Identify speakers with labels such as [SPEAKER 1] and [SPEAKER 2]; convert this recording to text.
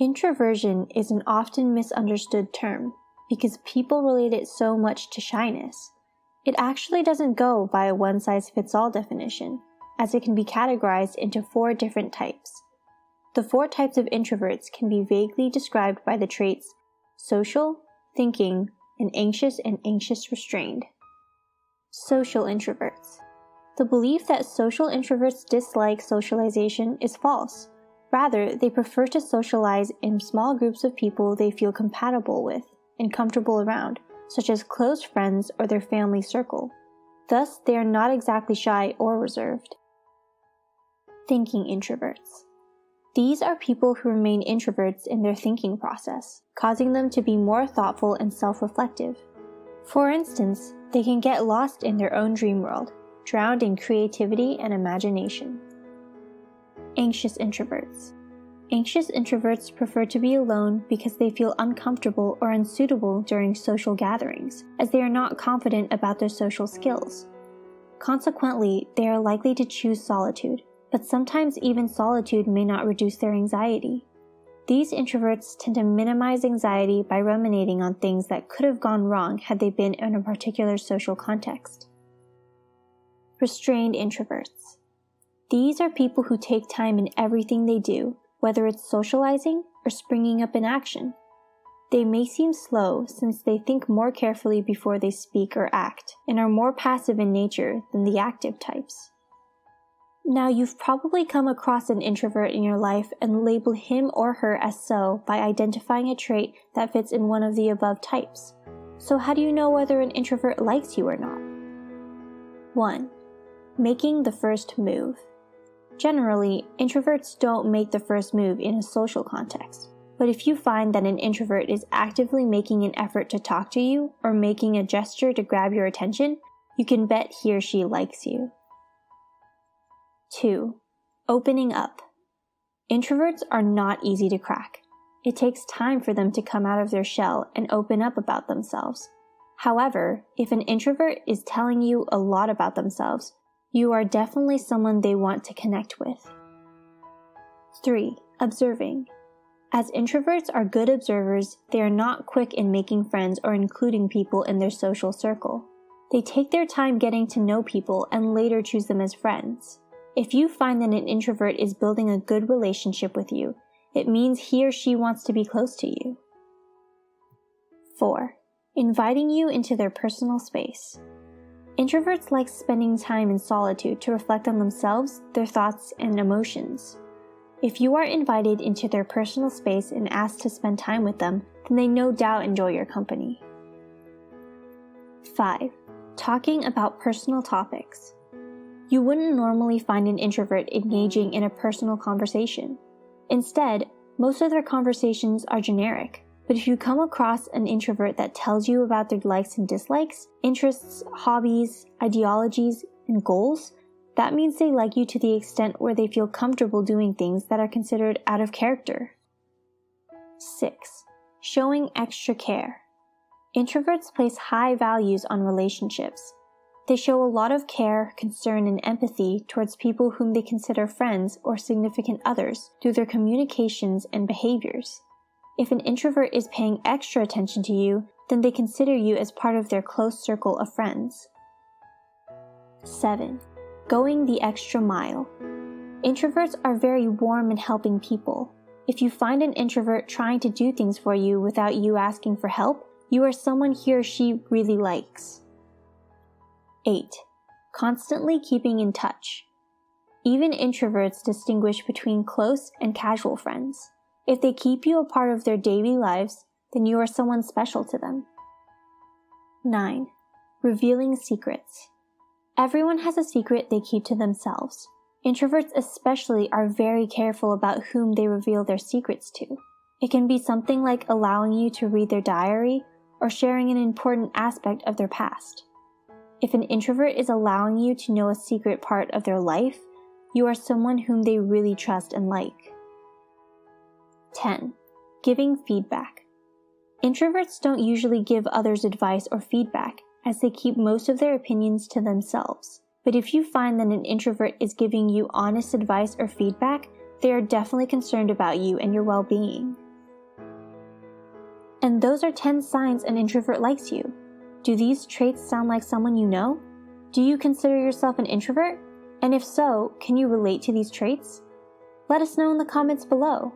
[SPEAKER 1] Introversion is an often misunderstood term because people relate it so much to shyness. It actually doesn't go by a one-size-fits-all definition, as it can be categorized into 4 different types. The 4 types of introverts can be vaguely described by the traits social, thinking, and anxious restrained. Social introverts. The belief that social introverts dislike socialization is false. Rather, they prefer to socialize in small groups of people they feel compatible with and comfortable around, such as close friends or their family circle. Thus, they are not exactly shy or reserved. Thinking introverts. These are people who remain introverts in their thinking process, causing them to be more thoughtful and self-reflective. For instance, they can get lost in their own dream world, drowned in creativity and imagination. Anxious introverts. Anxious introverts prefer to be alone because they feel uncomfortable or unsuitable during social gatherings, as they are not confident about their social skills. Consequently, they are likely to choose solitude, but sometimes even solitude may not reduce their anxiety. These introverts tend to minimize anxiety by ruminating on things that could have gone wrong had they been in a particular social context. Restrained introverts. These are people who take time in everything they do, whether it's socializing or springing up in action. They may seem slow since they think more carefully before they speak or act, and are more passive in nature than the active types. Now, you've probably come across an introvert in your life and labeled him or her as so by identifying a trait that fits in one of the above types. So how do you know whether an introvert likes you or not? 1. Making the first move. Generally, introverts don't make the first move in a social context, but if you find that an introvert is actively making an effort to talk to you or making a gesture to grab your attention, you can bet he or she likes you. 2. Opening up. Introverts are not easy to crack. It takes time for them to come out of their shell and open up about themselves. However, if an introvert is telling you a lot about themselves, you are definitely someone they want to connect with. 3. Observing. As introverts are good observers, they are not quick in making friends or including people in their social circle. They take their time getting to know people and later choose them as friends. If you find that an introvert is building a good relationship with you, it means he or she wants to be close to you. 4. Inviting you into their personal space. Introverts like spending time in solitude to reflect on themselves, their thoughts, and emotions. If you are invited into their personal space and asked to spend time with them, then they no doubt enjoy your company. 5. Talking about personal topics. You wouldn't normally find an introvert engaging in a personal conversation. Instead, most of their conversations are generic. But if you come across an introvert that tells you about their likes and dislikes, interests, hobbies, ideologies, and goals, that means they like you to the extent where they feel comfortable doing things that are considered out of character. 6. Showing extra care. Introverts place high values on relationships. They show a lot of care, concern, and empathy towards people whom they consider friends or significant others through their communications and behaviors. If an introvert is paying extra attention to you, then they consider you as part of their close circle of friends. 7. Going the extra mile. Introverts are very warm and helping people. If you find an introvert trying to do things for you without you asking for help, you are someone he or she really likes. 8. Constantly keeping in touch. Even introverts distinguish between close and casual friends. If they keep you a part of their daily lives, then you are someone special to them. 9. Revealing secrets. Everyone has a secret they keep to themselves. Introverts especially are very careful about whom they reveal their secrets to. It can be something like allowing you to read their diary or sharing an important aspect of their past. If an introvert is allowing you to know a secret part of their life, you are someone whom they really trust and like. 10. Giving feedback. Introverts don't usually give others advice or feedback, as they keep most of their opinions to themselves. But if you find that an introvert is giving you honest advice or feedback, they are definitely concerned about you and your well-being. And those are 10 signs an introvert likes you. Do these traits sound like someone you know? Do you consider yourself an introvert? And if so, can you relate to these traits? Let us know in the comments below.